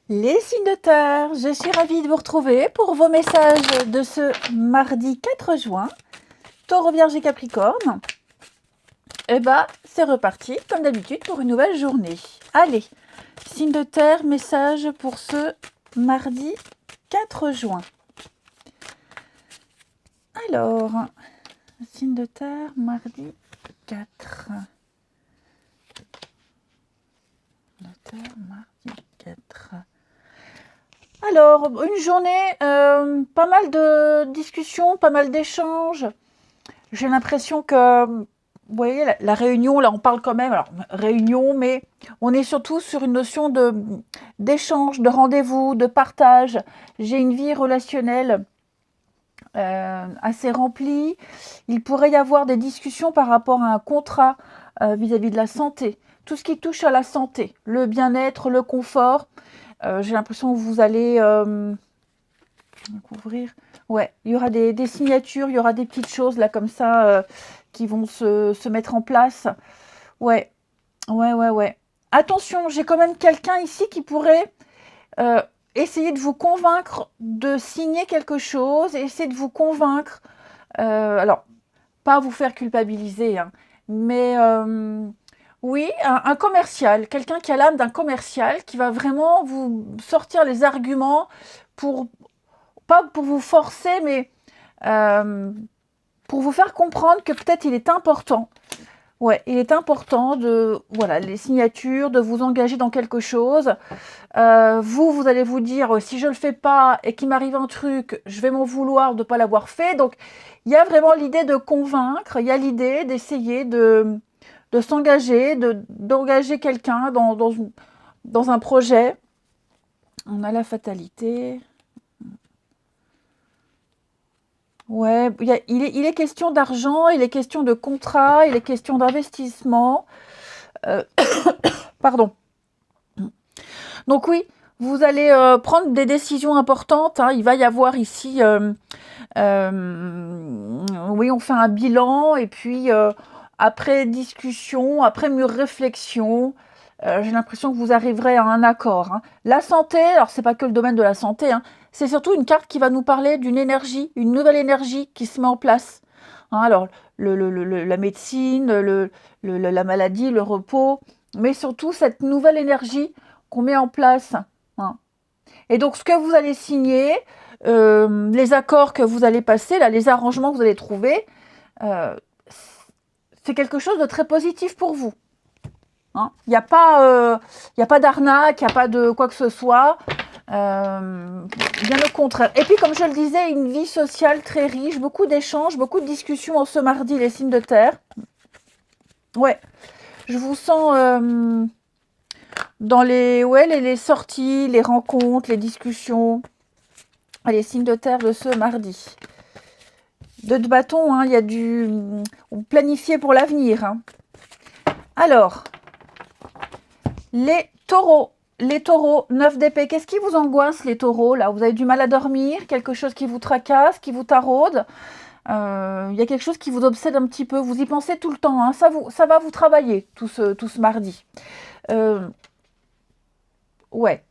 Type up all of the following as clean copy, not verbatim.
Les signes de terre, je suis ravie de vous retrouver pour vos messages de ce mardi 4 juin. Taureau, Vierge et Capricorne. Et bah, c'est reparti, comme d'habitude, pour une nouvelle journée. Allez, signe de terre, message pour ce mardi 4 juin. Alors, signe de terre, mardi 4. De terre, mardi 4. Alors, une journée, pas mal de discussions, pas mal d'échanges. J'ai l'impression que, vous voyez, la réunion, là, on parle quand même, alors, réunion, mais on est surtout sur une notion d'échange, de rendez-vous, de partage. J'ai une vie relationnelle assez remplie. Il pourrait y avoir des discussions par rapport à un contrat vis-à-vis de la santé. Tout ce qui touche à la santé, le bien-être, le confort. J'ai l'impression que vous allez découvrir. Ouais, il y aura des signatures, il y aura des petites choses là comme ça qui vont se mettre en place. Ouais, ouais. Attention, j'ai quand même quelqu'un ici qui pourrait euh, essayer de vous convaincre de signer quelque chose, essayer de vous convaincre. Alors, pas vous faire culpabiliser, hein, mais oui, un commercial, quelqu'un qui a l'âme d'un commercial, qui va vraiment vous sortir les arguments pour, pas pour vous forcer, mais euh, pour vous faire comprendre que peut-être il est important. Ouais, il est important de, voilà, les signatures, de vous engager dans quelque chose. Vous allez vous dire, si je le fais pas et qu'il m'arrive un truc, je vais m'en vouloir de ne pas l'avoir fait. Donc, il y a vraiment l'idée de convaincre, il y a l'idée d'essayer de s'engager, d'engager quelqu'un dans un projet. On a la fatalité. Ouais, il est question d'argent, il est question de contrat, il est question d'investissement. Euh, pardon. Donc oui, vous allez prendre des décisions importantes, hein. Il va y avoir ici, oui, on fait un bilan et puis après discussion, après mûre réflexion, j'ai l'impression que vous arriverez à un accord, hein. La santé, alors c'est pas que le domaine de la santé, hein, c'est surtout une carte qui va nous parler d'une énergie, une nouvelle énergie qui se met en place, hein. Alors la médecine, la maladie, le repos, mais surtout cette nouvelle énergie qu'on met en place, hein. Et donc ce que vous allez signer, les accords que vous allez passer, là, les arrangements que vous allez trouver, euh, c'est quelque chose de très positif pour vous, hein. Il n'y a pas d'arnaque, il n'y a pas de quoi que ce soit. Bien au contraire. Et puis, comme je le disais, une vie sociale très riche, beaucoup d'échanges, beaucoup de discussions en ce mardi, les signes de terre. Ouais, je vous sens dans les sorties, les rencontres, les discussions, les signes de terre de ce mardi. De bâton, hein, il y a du planifié pour l'avenir, hein. Alors, les taureaux. Les taureaux, 9 d'épée. Qu'est-ce qui vous angoisse, les taureaux, là? Vous avez du mal à dormir? Quelque chose qui vous tracasse, qui vous taraude? Il y a quelque chose qui vous obsède un petit peu. Vous y pensez tout le temps, hein. Ça va vous travailler, tout ce mardi. Euh, ouais.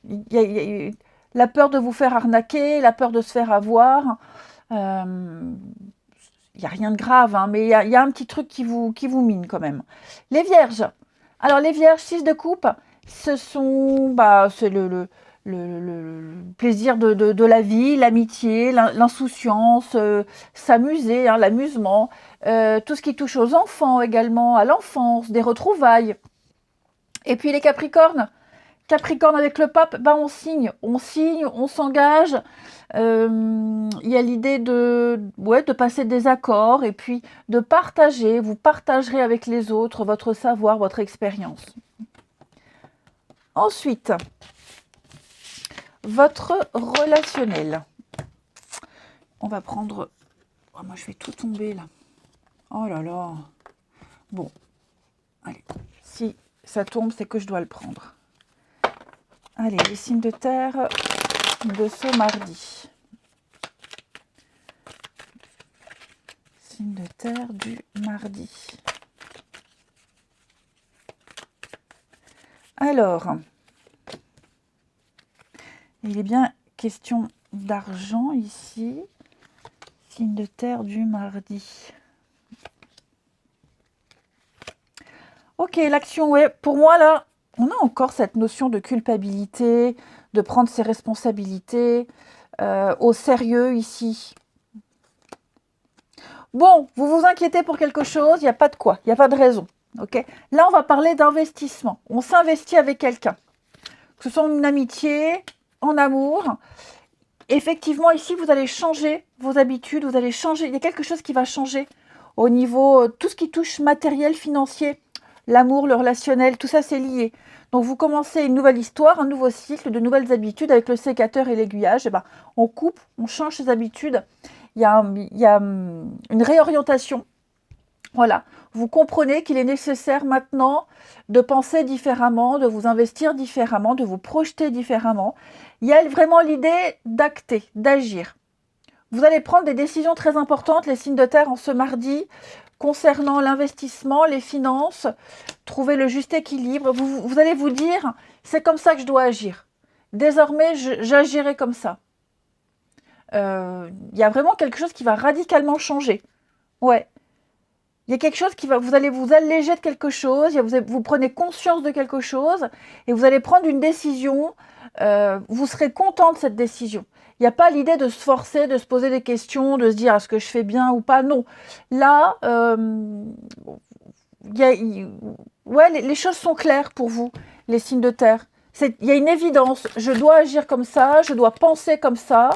Il y a la peur de vous faire arnaquer, la peur de se faire avoir. Euh, Il n'y a rien de grave, hein, mais il y a un petit truc qui vous mine quand même. Les vierges. Alors, les vierges, 6 de coupe, c'est le plaisir de la vie, l'amitié, l'insouciance, s'amuser, hein, l'amusement, tout ce qui touche aux enfants également, à l'enfance, des retrouvailles. Et puis les capricornes. Capricorne avec le pape, on signe, on s'engage. Il y a l'idée de passer des accords et puis de partager. Vous partagerez avec les autres votre savoir, votre expérience. Ensuite, votre relationnel. On va prendre... Oh, moi, je vais tout tomber là. Oh là là. Bon, allez. Si ça tombe, c'est que je dois le prendre. Allez, les signes de terre de ce mardi. Signe de terre du mardi. Alors, Il est bien question d'argent ici. Signe de terre du mardi. Ok, l'action, ouais. Pour moi, là, on a encore cette notion de culpabilité, de prendre ses responsabilités au sérieux ici. Bon, vous vous inquiétez pour quelque chose, il n'y a pas de quoi, il n'y a pas de raison. Ok. Là, on va parler d'investissement. On s'investit avec quelqu'un, que ce soit en amitié, en amour. Effectivement, ici, vous allez changer vos habitudes, vous allez changer. Il y a quelque chose qui va changer au niveau, tout ce qui touche matériel, financier, l'amour, le relationnel, tout ça, c'est lié. Donc, vous commencez une nouvelle histoire, un nouveau cycle, de nouvelles habitudes avec le sécateur et l'aiguillage. Et ben, on coupe, on change ses habitudes. Il y a une réorientation. Voilà, vous comprenez qu'il est nécessaire maintenant de penser différemment, de vous investir différemment, de vous projeter différemment. Il y a vraiment l'idée d'acter, d'agir. Vous allez prendre des décisions très importantes, les signes de terre, en ce mardi, concernant l'investissement, les finances, trouver le juste équilibre. Vous allez vous dire, c'est comme ça que je dois agir. Désormais, j'agirai comme ça. Il y a vraiment quelque chose qui va radicalement changer. Ouais. Il y a quelque chose qui va, vous allez vous alléger de quelque chose, vous prenez conscience de quelque chose et vous allez prendre une décision, vous serez content de cette décision. Il n'y a pas l'idée de se forcer, de se poser des questions, de se dire est-ce que je fais bien ou pas, non. Là, ouais, les choses sont claires pour vous, les signes de terre. Il y a une évidence, je dois agir comme ça, je dois penser comme ça.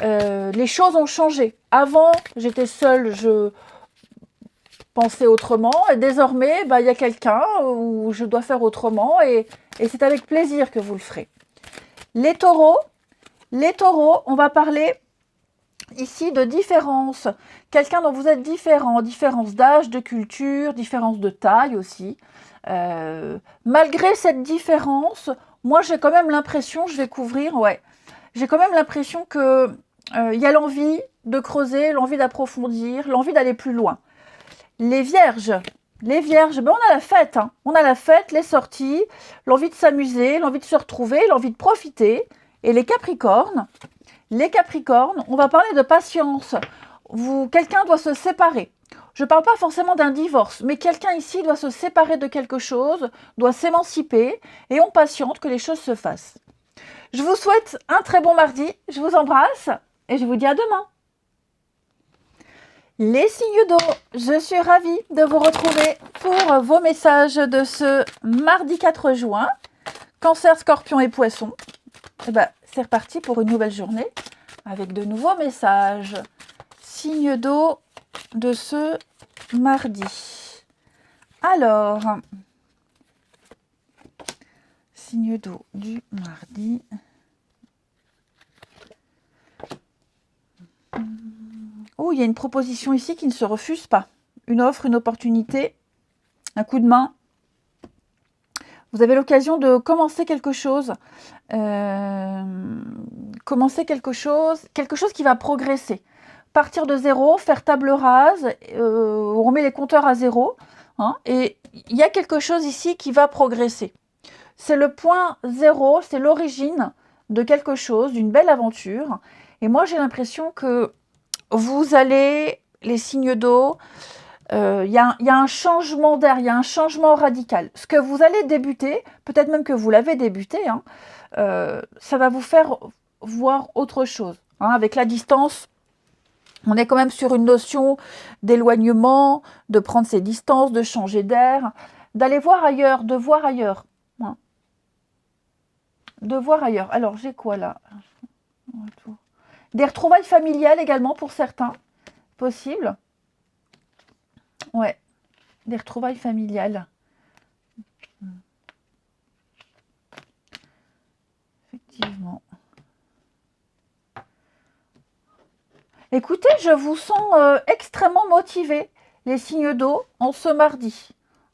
Les choses ont changé. Avant, j'étais seule, je pensais autrement, et désormais, il y a quelqu'un où je dois faire autrement, et c'est avec plaisir que vous le ferez. Les taureaux, on va parler ici de différence. Quelqu'un dont vous êtes différent, différence d'âge, de culture, différence de taille aussi. Malgré cette différence, moi j'ai quand même l'impression, je vais couvrir, ouais, j'ai quand même l'impression que y a l'envie de creuser, l'envie d'approfondir, l'envie d'aller plus loin. Les vierges, ben on a la fête, hein. On a la fête, les sorties, l'envie de s'amuser, l'envie de se retrouver, l'envie de profiter. Et les capricornes, on va parler de patience. Quelqu'un doit se séparer. Je ne parle pas forcément d'un divorce, mais quelqu'un ici doit se séparer de quelque chose, doit s'émanciper, et on patiente que les choses se fassent. Je vous souhaite un très bon mardi, je vous embrasse, et je vous dis à demain. Les signes d'eau, je suis ravie de vous retrouver pour vos messages de ce mardi 4 juin. Cancer, Scorpion et Poisson. Et c'est reparti pour une nouvelle journée avec de nouveaux messages. Signes d'eau de ce mardi. Alors, signe d'eau du mardi. Oh, il y a une proposition ici qui ne se refuse pas. Une offre, une opportunité, un coup de main. Vous avez l'occasion de commencer quelque chose. Quelque chose qui va progresser. Partir de zéro, faire table rase, on remet les compteurs à zéro. Hein, et il y a quelque chose ici qui va progresser. C'est le point zéro, c'est l'origine de quelque chose, d'une belle aventure. Et moi, j'ai l'impression que vous allez, les signes d'eau, il y a un changement d'air, il y a un changement radical. Ce que vous allez débuter, peut-être même que vous l'avez débuté, hein, ça va vous faire voir autre chose. Hein, avec la distance, on est quand même sur une notion d'éloignement, de prendre ses distances, de changer d'air, d'aller voir ailleurs, de voir ailleurs. Hein. De voir ailleurs. Alors, j'ai quoi là? Des retrouvailles familiales également pour certains, possible. Ouais, des retrouvailles familiales. Effectivement. Écoutez, je vous sens extrêmement motivés, les signes d'eau, en ce mardi.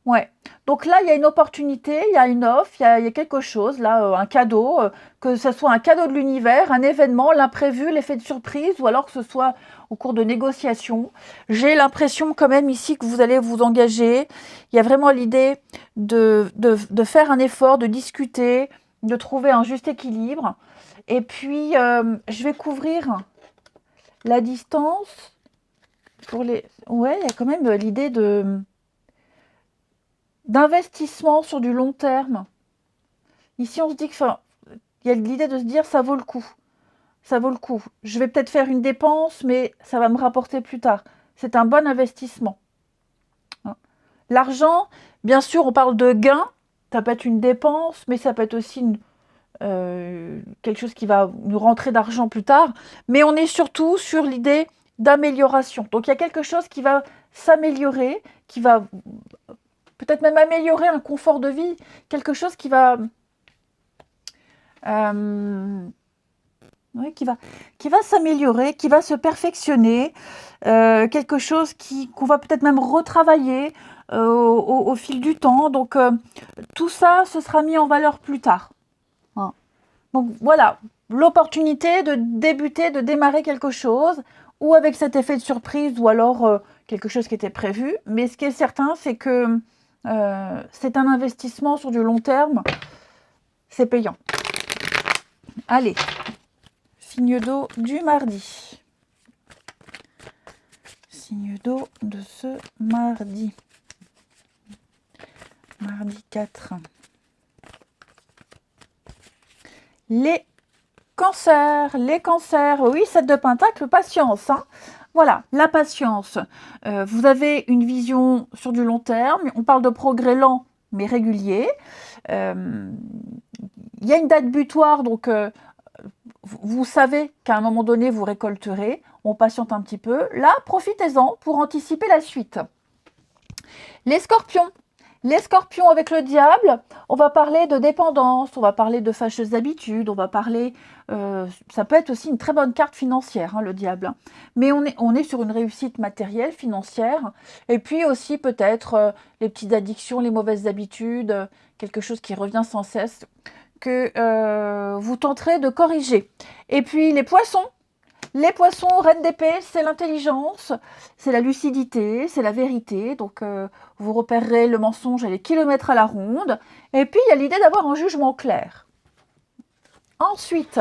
Ouais. Donc là, il y a une opportunité, il y a une offre, il y a quelque chose, là, un cadeau, que ce soit un cadeau de l'univers, un événement, l'imprévu, l'effet de surprise, ou alors que ce soit au cours de négociations. J'ai l'impression quand même ici que vous allez vous engager. Il y a vraiment l'idée de faire un effort, de discuter, de trouver un juste équilibre. Et puis, je vais couvrir la distance pour les... Ouais, il y a quand même l'idée d'investissement sur du long terme. Ici, on se dit que, enfin, il y a l'idée de se dire ça vaut le coup. Ça vaut le coup. Je vais peut-être faire une dépense, mais ça va me rapporter plus tard. C'est un bon investissement. Hein. L'argent, bien sûr, on parle de gain. Ça peut être une dépense, mais ça peut être aussi quelque chose qui va nous rentrer d'argent plus tard. Mais on est surtout sur l'idée d'amélioration. Donc il y a quelque chose qui va s'améliorer, qui va peut-être même améliorer un confort de vie, quelque chose qui va... oui, qui va s'améliorer, qui va se perfectionner, quelque chose qu'on va peut-être même retravailler au fil du temps. Donc, tout ça, ce sera mis en valeur plus tard. Hein. Donc, voilà, l'opportunité de débuter, de démarrer quelque chose, ou avec cet effet de surprise, ou alors quelque chose qui était prévu. Mais ce qui est certain, c'est que c'est un investissement sur du long terme, c'est payant. Allez. Signe d'eau du mardi. Signe d'eau de ce mardi. Mardi 4. Les cancers. Les cancers. Oui, 7 de pentacle, patience. Hein. Voilà, la patience. Vous avez une vision sur du long terme. On parle de progrès lent, mais régulier. Il y a une date butoir, donc... vous savez qu'à un moment donné, vous récolterez. On patiente un petit peu. Là, profitez-en pour anticiper la suite. Les scorpions. Les scorpions avec le diable, on va parler de dépendance, on va parler de fâcheuses habitudes, on va parler... ça peut être aussi une très bonne carte financière, hein, le diable. Mais on est sur une réussite matérielle, financière. Et puis aussi peut-être les petites addictions, les mauvaises habitudes, quelque chose qui revient sans cesse, que vous tenterez de corriger. Et puis les poissons, reine d'épée, c'est l'intelligence, c'est la lucidité, c'est la vérité. Donc vous repérerez le mensonge à les kilomètres à la ronde. Et puis il y a l'idée d'avoir un jugement clair. Ensuite,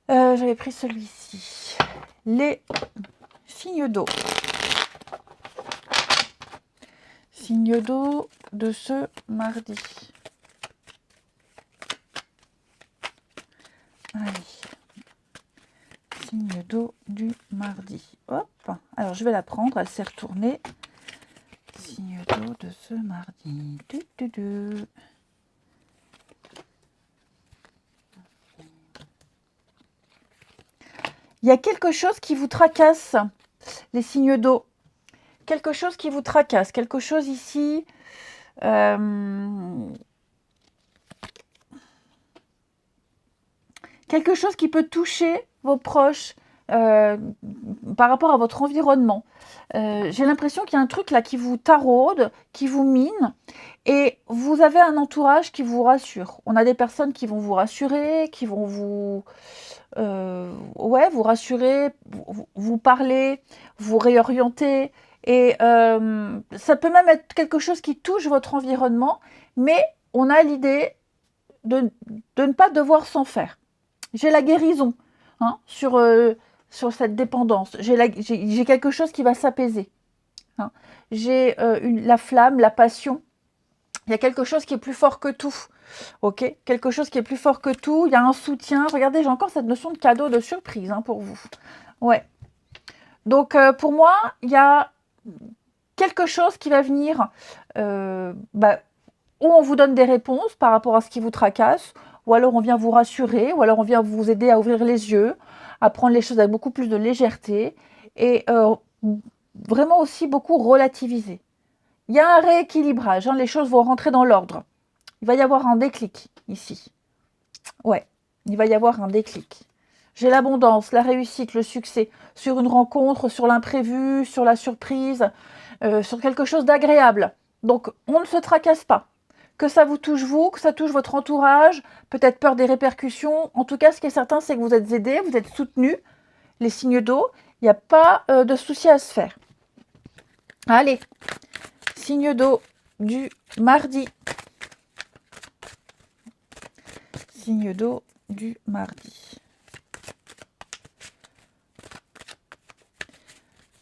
j'avais pris celui-ci. Les signes d'eau. Signe d'eau de ce mardi. Allez. Signe d'eau du mardi. Hop. Alors, je vais la prendre. Elle s'est retournée. Signe d'eau de ce mardi. Il y a quelque chose qui vous tracasse, les signes d'eau. Quelque chose qui vous tracasse, quelque chose ici, quelque chose qui peut toucher vos proches par rapport à votre environnement. J'ai l'impression qu'il y a un truc là qui vous taraude, qui vous mine, et vous avez un entourage qui vous rassure. On a des personnes qui vont vous rassurer, qui vont vous rassurer, vous parler, vous réorienter. Et ça peut même être quelque chose qui touche votre environnement, mais on a l'idée de ne pas devoir s'en faire. J'ai la guérison hein, sur cette dépendance. J'ai quelque chose qui va s'apaiser. Hein. J'ai la flamme, la passion. Il y a quelque chose qui est plus fort que tout. Ok, quelque chose qui est plus fort que tout. Il y a un soutien. Regardez, j'ai encore cette notion de cadeau, de surprise hein, pour vous. Ouais. Donc, pour moi, il y a quelque chose qui va venir où on vous donne des réponses par rapport à ce qui vous tracasse, ou alors on vient vous rassurer, ou alors on vient vous aider à ouvrir les yeux, à prendre les choses avec beaucoup plus de légèreté, et vraiment aussi beaucoup relativiser. Il y a un rééquilibrage, hein, les choses vont rentrer dans l'ordre. Il va y avoir un déclic ici. Ouais, il va y avoir un déclic. J'ai l'abondance, la réussite, le succès sur une rencontre, sur l'imprévu, sur la surprise, sur quelque chose d'agréable. Donc, on ne se tracasse pas. Que ça vous touche vous, que ça touche votre entourage, peut-être peur des répercussions. En tout cas, ce qui est certain, c'est que vous êtes aidés, vous êtes soutenus. Les signes d'eau, il n'y a pas de souci à se faire. Allez, signe d'eau du mardi. Signe d'eau du mardi.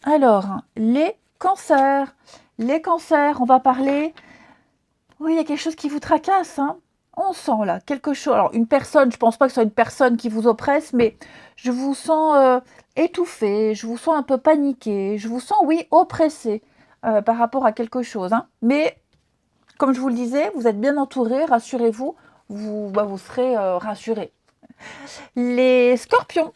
Alors, les cancers. Les cancers, on va parler... Oui, il y a quelque chose qui vous tracasse, hein. On sent là quelque chose. Alors, une personne, je ne pense pas que ce soit une personne qui vous oppresse, mais je vous sens étouffé, je vous sens un peu paniqué, je vous sens, oui, oppressé par rapport à quelque chose, hein. Mais, comme je vous le disais, vous êtes bien entouré, rassurez-vous, vous serez rassuré. Les scorpions.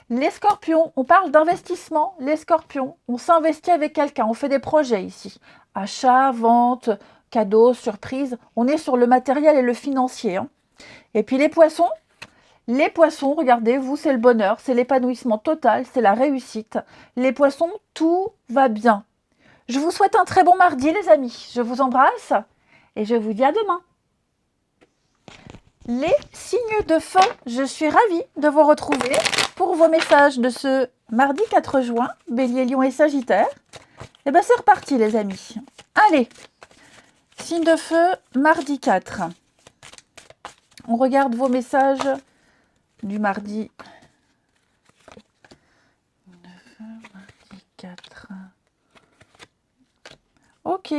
Les scorpions, on parle d'investissement. Les scorpions, on s'investit avec quelqu'un, on fait des projets ici. Achat, vente, cadeaux, surprises. On est sur le matériel et le financier, hein. Et puis les poissons, regardez, vous, c'est le bonheur, c'est l'épanouissement total, c'est la réussite. Les poissons, tout va bien. Je vous souhaite un très bon mardi, les amis. Je vous embrasse et je vous dis à demain. Les signes de feu, je suis ravie de vous retrouver pour vos messages de ce mardi 4 juin, Bélier, Lion et Sagittaire. Et bien c'est reparti les amis. Allez, signe de feu, mardi 4. On regarde vos messages du mardi. Mardi 4. Ok.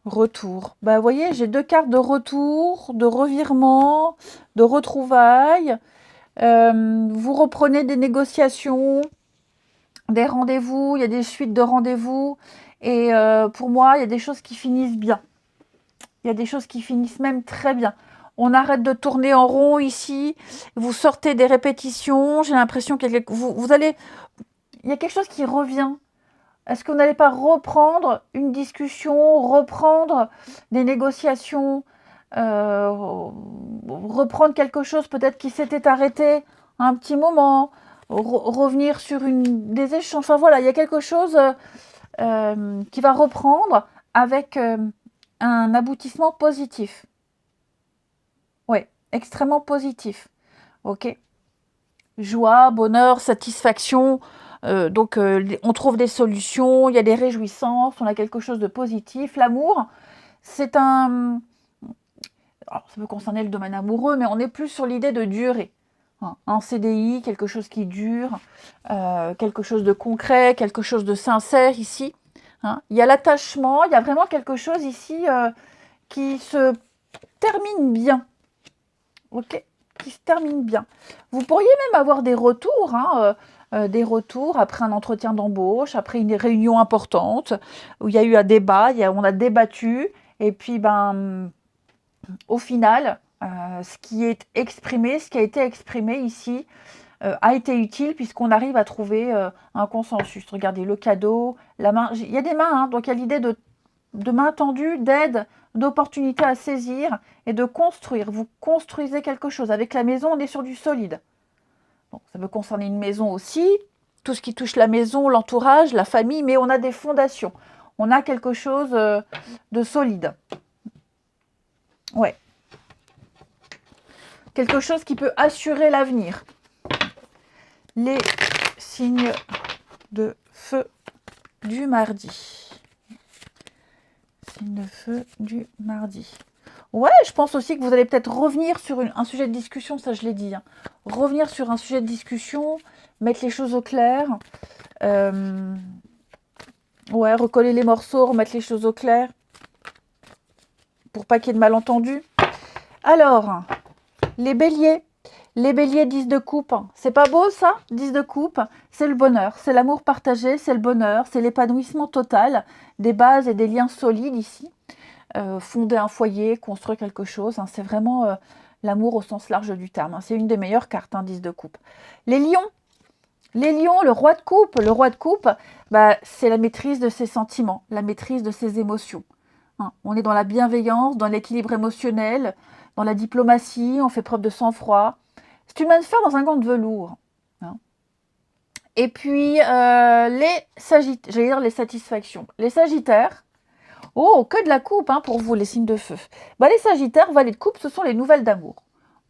Retour. Bah, vous voyez, j'ai 2 cartes de retour, de revirement, de retrouvailles. Vous reprenez des négociations, des rendez-vous, il y a des suites de rendez-vous. Et pour moi, il y a des choses qui finissent bien. Il y a des choses qui finissent même très bien. On arrête de tourner en rond ici. Vous sortez des répétitions. J'ai l'impression qu'il y a il y a quelque chose qui revient. Est-ce qu'on n'allait pas reprendre une discussion, reprendre des négociations, reprendre quelque chose peut-être qui s'était arrêté un petit moment, revenir sur des échanges. Enfin voilà, il y a quelque chose qui va reprendre avec un aboutissement positif. Oui, extrêmement positif. Ok. Joie, bonheur, satisfaction. Donc, on trouve des solutions, il y a des réjouissances, on a quelque chose de positif. L'amour, c'est un... Alors, ça peut concerner le domaine amoureux, mais on est plus sur l'idée de durer. Hein, un CDI, quelque chose qui dure, quelque chose de concret, quelque chose de sincère ici. Hein. Il y a l'attachement, il y a vraiment quelque chose ici qui se termine bien. Ok, qui se termine bien. Vous pourriez même avoir des retours, hein, des retours après un entretien d'embauche, après une réunion importante, où il y a eu un débat, on a débattu, et puis au final, ce qui est exprimé, ce qui a été exprimé ici, a été utile puisqu'on arrive à trouver un consensus. Regardez, le cadeau, la main, il y a des mains, hein, donc il y a l'idée de main tendue, d'aide, d'opportunité à saisir et de construire. Vous construisez quelque chose. Avec la maison, on est sur du solide. Bon, ça peut concerner une maison aussi, tout ce qui touche la maison, l'entourage, la famille, mais on a des fondations. On a quelque chose de solide. Ouais. Quelque chose qui peut assurer l'avenir. Les signes de feu du mardi. Signe de feu du mardi. Ouais, je pense aussi que vous allez peut-être revenir sur un sujet de discussion, ça je l'ai dit. Hein. Revenir sur un sujet de discussion, mettre les choses au clair. Ouais, recoller les morceaux, remettre les choses au clair. Pour pas qu'il y ait de malentendus. Alors, les béliers. Les béliers 10 de coupe. C'est pas beau ça, 10 de coupe. C'est le bonheur, c'est l'amour partagé, c'est le bonheur, c'est l'épanouissement total, des bases et des liens solides ici. Fonder un foyer, construire quelque chose. Hein, c'est vraiment l'amour au sens large du terme. Hein, c'est une des meilleures cartes, 10 de coupe. Les lions, le roi de coupe. Le roi de coupe, c'est la maîtrise de ses sentiments, la maîtrise de ses émotions. Hein, on est dans la bienveillance, dans l'équilibre émotionnel, dans la diplomatie, on fait preuve de sang-froid. C'est une main de fer dans un gant de velours. Hein. Et puis, les sagittaires, j'allais dire les satisfactions. Les sagittaires, oh, que de la coupe pour vous, les signes de feu. Les sagittaires, valet de coupe, ce sont les nouvelles d'amour.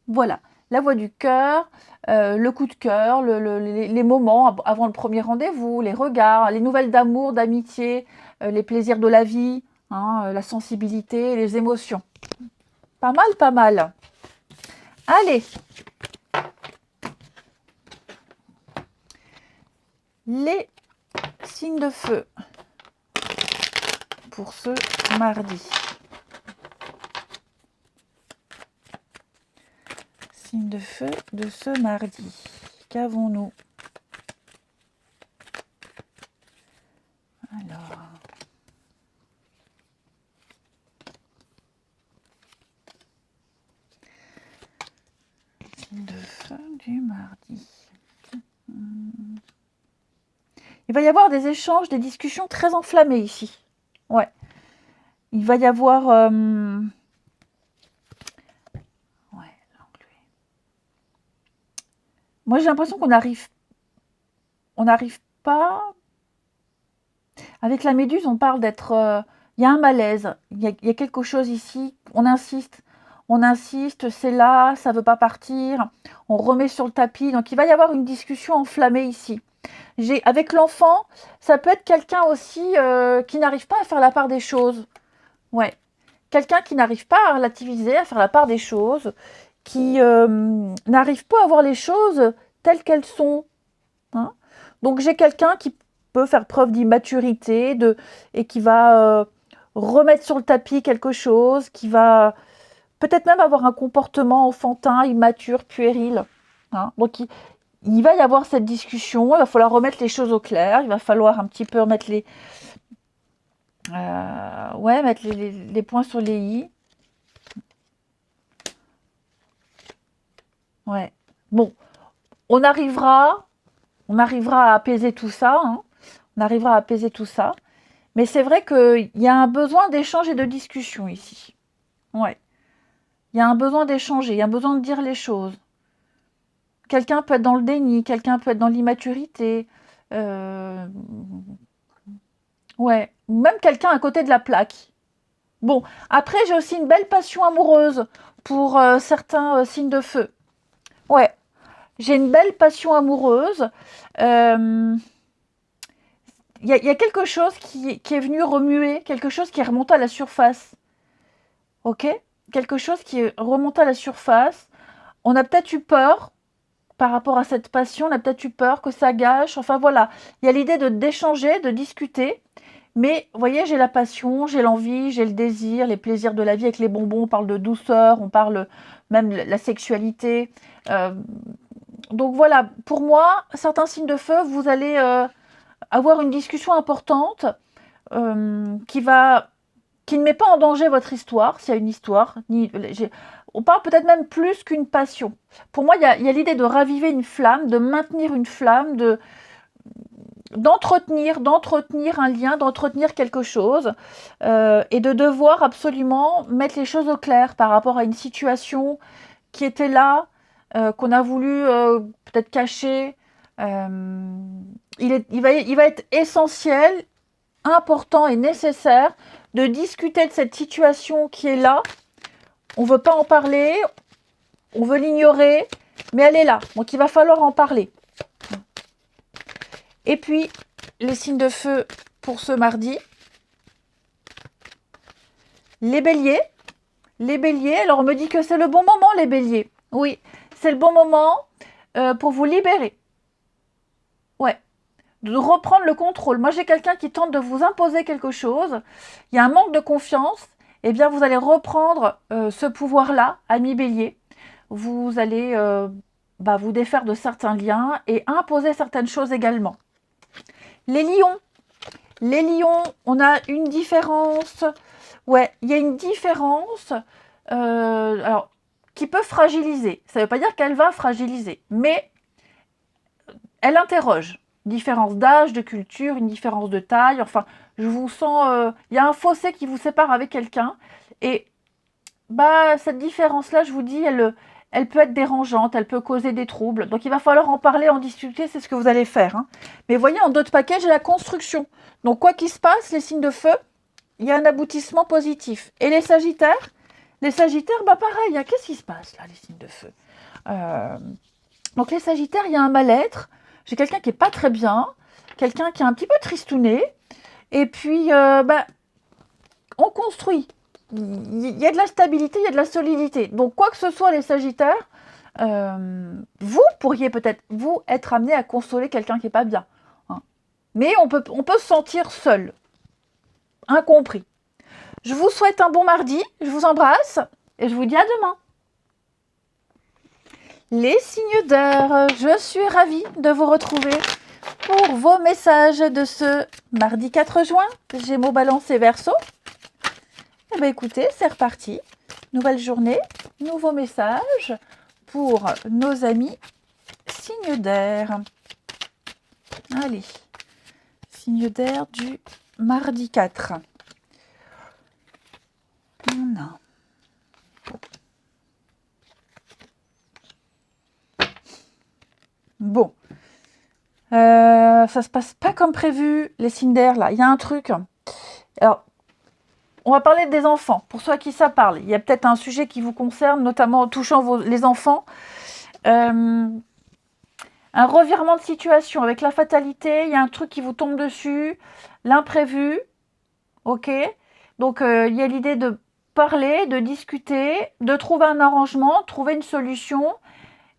Voilà, la voix du cœur, le coup de cœur, les moments avant le premier rendez-vous, les regards, les nouvelles d'amour, d'amitié, les plaisirs de la vie, hein, la sensibilité, les émotions. Pas mal, pas mal. Allez. Les signes de feu pour ce mardi. Signe de feu de ce mardi. Qu'avons-nous? Alors. Signe de feu du mardi. Il va y avoir des échanges, des discussions très enflammées ici. Ouais. Il va y avoir... Moi, j'ai l'impression qu'on n'arrive pas... Avec la méduse, on parle d'être... Il y a un malaise, il y a quelque chose ici, on insiste, c'est là, ça ne veut pas partir, on remet sur le tapis. Donc, il va y avoir une discussion enflammée ici. Avec l'enfant, ça peut être quelqu'un aussi qui n'arrive pas à faire la part des choses. Ouais. Quelqu'un qui n'arrive pas à relativiser, à faire la part des choses, qui n'arrive pas à voir les choses telles qu'elles sont. Hein. Donc j'ai quelqu'un qui peut faire preuve d'immaturité et qui va remettre sur le tapis quelque chose, qui va peut-être même avoir un comportement enfantin, immature, puéril. Hein. Donc il va y avoir cette discussion, il va falloir remettre les choses au clair, il va falloir un petit peu remettre mettre les points sur les i. Ouais. Bon, on arrivera à apaiser tout ça. Hein. On arrivera à apaiser tout ça. Mais c'est vrai qu'il y a un besoin d'échange et de discussion ici. Ouais. Il y a un besoin d'échanger, il y a un besoin de dire les choses. Quelqu'un peut être dans le déni, quelqu'un peut être dans l'immaturité. Ouais. Ou même quelqu'un à côté de la plaque. Bon, après, j'ai aussi une belle passion amoureuse pour certains signes de feu. Ouais. J'ai une belle passion amoureuse. Il y a quelque chose qui est venu remuer, quelque chose qui est remonté à la surface. Ok? Quelque chose qui est remonté à la surface. On a peut-être eu peur par rapport à cette passion, on a peut-être eu peur que ça gâche. Enfin voilà, il y a l'idée d'échanger, de discuter. Mais vous voyez, j'ai la passion, j'ai l'envie, j'ai le désir, les plaisirs de la vie avec les bonbons. On parle de douceur, on parle même de la sexualité. Donc voilà, pour moi, certains signes de feu, vous allez avoir une discussion importante qui ne met pas en danger votre histoire, s'il y a une histoire. On parle peut-être même plus qu'une passion. Pour moi, il y a l'idée de raviver une flamme, de maintenir une flamme, d'entretenir un lien, d'entretenir quelque chose, et de devoir absolument mettre les choses au clair par rapport à une situation qui était là, qu'on a voulu peut-être cacher. Il va être essentiel, important et nécessaire de discuter de cette situation qui est là. On ne veut pas en parler, on veut l'ignorer, mais elle est là. Donc il va falloir en parler. Et puis, les signes de feu pour ce mardi. Les béliers. Les béliers, alors on me dit que c'est le bon moment, les béliers. Oui, c'est le bon moment pour vous libérer. Ouais, de reprendre le contrôle. Moi, j'ai quelqu'un qui tente de vous imposer quelque chose. Il y a un manque de confiance. Eh bien, vous allez reprendre ce pouvoir-là, ami bélier. Vous allez vous défaire de certains liens et imposer certaines choses également. Les lions. Les lions, on a une différence. Ouais, il y a une différence alors, qui peut fragiliser. Ça ne veut pas dire qu'elle va fragiliser, mais elle interroge. Une différence d'âge, de culture, une différence de taille. Enfin, je vous sens... il y a un fossé qui vous sépare avec quelqu'un. Et cette différence-là, je vous dis, elle peut être dérangeante, elle peut causer des troubles. Donc, il va falloir en parler, en discuter, c'est ce que vous allez faire. Hein. Mais voyez, en d'autres paquets, j'ai la construction. Donc, quoi qu'il se passe, les signes de feu, il y a un aboutissement positif. Et les sagittaires, pareil, hein, qu'est-ce qui se passe là, les signes de feu? Euh, donc les Sagittaires, il y a un mal-être. J'ai quelqu'un qui est pas très bien, quelqu'un qui est un petit peu tristouné. Et puis, on construit. Il y a de la stabilité, il y a de la solidité. Donc, quoi que ce soit, les Sagittaires, vous pourriez peut-être, vous, être amené à consoler quelqu'un qui n'est pas bien. Hein. Mais on peut se sentir seul, incompris. Je vous souhaite un bon mardi, je vous embrasse et je vous dis à demain. Les signes d'air, je suis ravie de vous retrouver pour vos messages de ce mardi 4 juin, Gémeaux, Balance et Verseau. Eh bien écoutez, c'est reparti. Nouvelle journée, nouveaux messages pour nos amis signes d'air. Allez, signe d'air du mardi 4. On a... Bon, ça se passe pas comme prévu, les signes d'air, là. Il y a un truc. Alors, on va parler des enfants. Pour ceux à qui ça parle, il y a peut-être un sujet qui vous concerne, notamment touchant les enfants. Un revirement de situation avec la fatalité. Il y a un truc qui vous tombe dessus. L'imprévu. Ok. Donc, il y a l'idée de parler, de discuter, de trouver un arrangement, trouver une solution.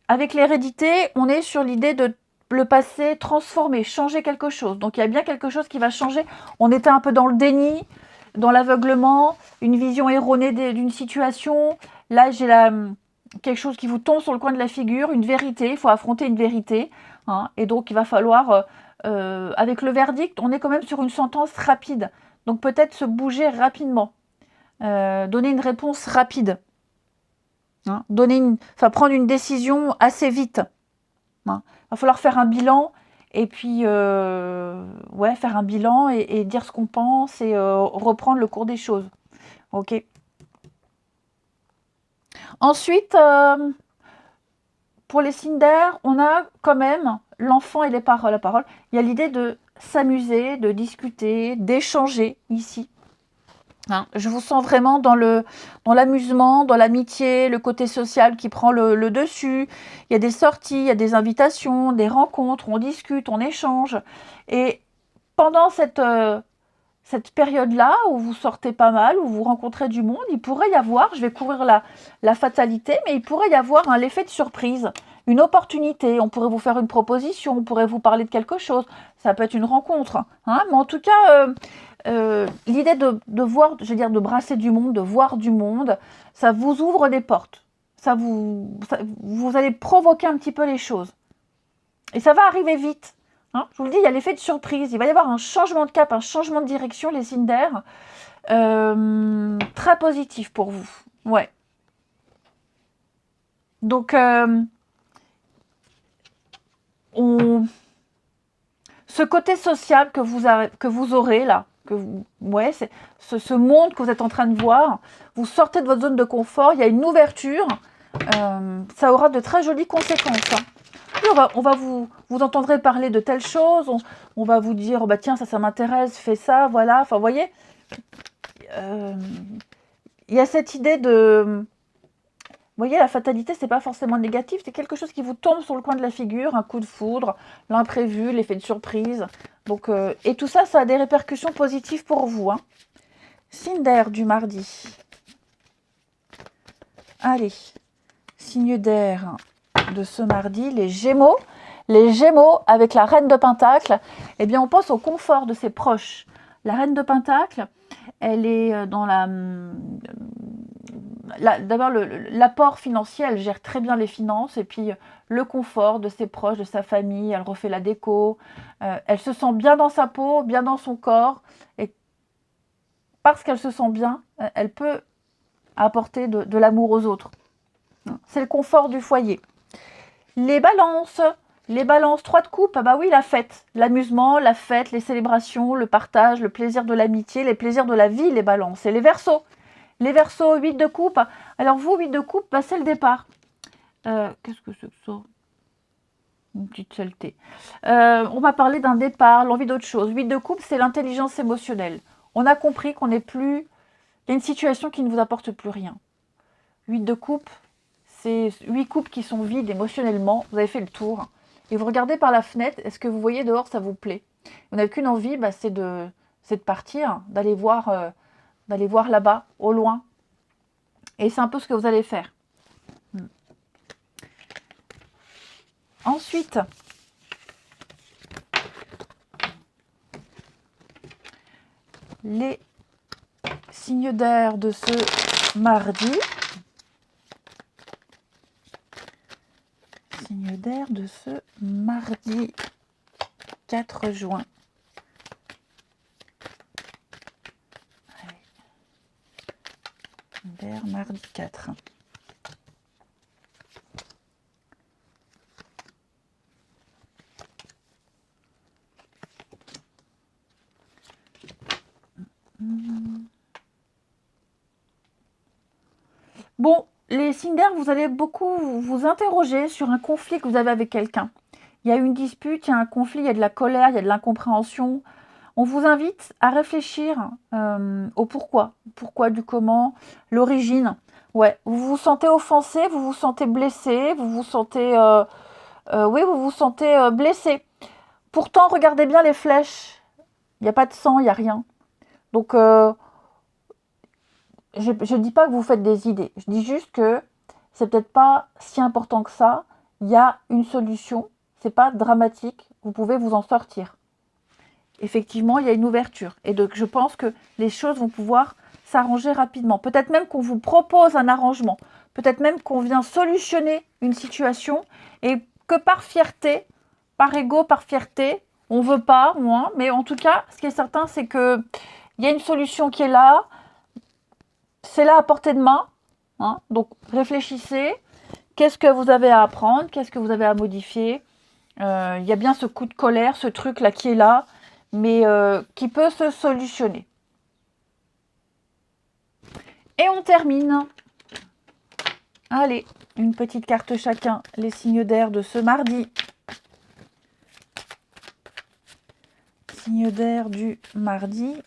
Avec l'hérédité, on est sur l'idée de le passé, transformer, changer quelque chose. Donc, il y a bien quelque chose qui va changer. On était un peu dans le déni, dans l'aveuglement, une vision erronée d'une situation. Là, j'ai quelque chose qui vous tombe sur le coin de la figure, une vérité. Il faut affronter une vérité. Hein, et donc, il va falloir, avec le verdict, on est quand même sur une sentence rapide. Donc, peut-être se bouger rapidement. Donner une réponse rapide. Hein, prendre une décision assez vite. Hein. Il va falloir faire un bilan et puis faire un bilan et dire ce qu'on pense et reprendre le cours des choses. Ok. Ensuite, pour les signes d'air, on a quand même l'enfant et la parole. Il y a l'idée de s'amuser, de discuter, d'échanger ici. Hein, je vous sens vraiment dans l'amusement, dans l'amitié, le côté social qui prend le dessus. Il y a des sorties, il y a des invitations, des rencontres, on discute, on échange. Et pendant cette période-là, où vous sortez pas mal, où vous rencontrez du monde, il pourrait y avoir, je vais couvrir la fatalité, mais il pourrait y avoir l'effet de surprise, une opportunité. On pourrait vous faire une proposition, on pourrait vous parler de quelque chose. Ça peut être une rencontre. Hein, mais en tout cas... l'idée de voir, je veux dire, de brasser du monde, de voir du monde, ça vous ouvre des portes. Vous allez provoquer un petit peu les choses. Et ça va arriver vite. Hein. Je vous le dis, il y a l'effet de surprise. Il va y avoir un changement de cap, un changement de direction, les signes d'air. Très positif pour vous. Ouais. Donc, ce côté social que vous aurez là, c'est ce monde que vous êtes en train de voir, vous sortez de votre zone de confort, il y a une ouverture, ça aura de très jolies conséquences. Hein. Puis on va vous entendrez parler de telles choses, on va vous dire, oh bah tiens, ça m'intéresse, fais ça, voilà, enfin vous voyez, il y a cette idée de... Vous voyez, la fatalité, c'est pas forcément négatif, c'est quelque chose qui vous tombe sur le coin de la figure, un coup de foudre, l'imprévu, l'effet de surprise. Donc, et tout ça, ça a des répercussions positives pour vous. Hein. Signe d'air du mardi. Allez, signe d'air de ce mardi, les Gémeaux. Les Gémeaux, avec la Reine de Pentacle, eh bien, on pense au confort de ses proches. La Reine de Pentacle, elle est dans d'abord, l'apport financier, elle gère très bien les finances, et puis le confort de ses proches, de sa famille, elle refait la déco, elle se sent bien dans sa peau, bien dans son corps, et parce qu'elle se sent bien, elle peut apporter de l'amour aux autres. C'est le confort du foyer. Les balances, 3 de coupe, ah bah oui, la fête, l'amusement, la fête, les célébrations, le partage, le plaisir de l'amitié, les plaisirs de la vie, les balances. Et les Verseaux. Les Verseaux, 8 de coupe. Alors vous, 8 de coupe, bah, c'est le départ. Qu'est-ce que c'est que ça? Une petite saleté. On m'a parlé d'un départ, l'envie d'autre chose. 8 de coupe, c'est l'intelligence émotionnelle. On a compris qu'on n'est plus... Il y a une situation qui ne vous apporte plus rien. 8 de coupe, c'est 8 coupes qui sont vides émotionnellement, vous avez fait le tour, et vous regardez par la fenêtre, est-ce que vous voyez dehors, ça vous plaît? Vous n'avez qu'une envie, bah, c'est de partir, d'aller voir là-bas, au loin. Et c'est un peu ce que vous allez faire. Ensuite, les signes d'air de ce mardi. Signes d'air de ce mardi 4 juin. Allez. D'air mardi 4. Bon, les signes d'air, vous allez beaucoup vous interroger sur un conflit que vous avez avec quelqu'un. Il y a une dispute, il y a un conflit, il y a de la colère, il y a de l'incompréhension. On vous invite à réfléchir au pourquoi. Pourquoi, du comment, l'origine. Ouais, vous vous sentez offensé, vous vous sentez blessé, vous vous sentez... oui, vous vous sentez blessé. Pourtant, regardez bien les flèches. Il n'y a pas de sang, il n'y a rien. Donc, je ne dis pas que vous faites des idées. Je dis juste que c'est peut-être pas si important que ça. Il y a une solution. C'est pas dramatique. Vous pouvez vous en sortir. Effectivement, il y a une ouverture. Et donc, je pense que les choses vont pouvoir s'arranger rapidement. Peut-être même qu'on vous propose un arrangement. Peut-être même qu'on vient solutionner une situation et que par fierté, par ego, par fierté, on ne veut pas, moins. Mais en tout cas, ce qui est certain, c'est qu'il y a une solution qui est là. C'est là à portée de main. Hein. Donc, réfléchissez. Qu'est-ce que vous avez à apprendre? Qu'est-ce que vous avez à modifier? Il y a bien ce coup de colère, ce truc-là qui est là, mais qui peut se solutionner. Et on termine. Allez, une petite carte chacun. Les signes d'air de ce mardi. Signes d'air du mardi.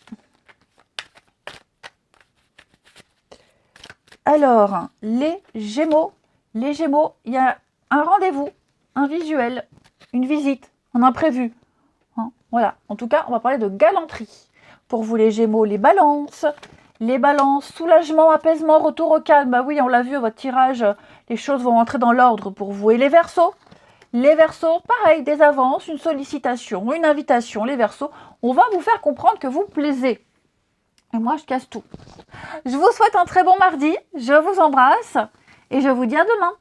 Alors, les Gémeaux. Les Gémeaux, il y a un rendez-vous, un visuel, une visite, un imprévu. Hein, voilà. En tout cas, on va parler de galanterie. Pour vous, les Gémeaux, les balances. Les balances, soulagement, apaisement, retour au calme. Bah oui, on l'a vu à votre tirage, les choses vont rentrer dans l'ordre pour vous. Et les Verseaux, pareil, des avances, une sollicitation, une invitation. Les Verseaux, on va vous faire comprendre que vous plaisez. Et moi, je casse tout. Je vous souhaite un très bon mardi. Je vous embrasse et je vous dis à demain.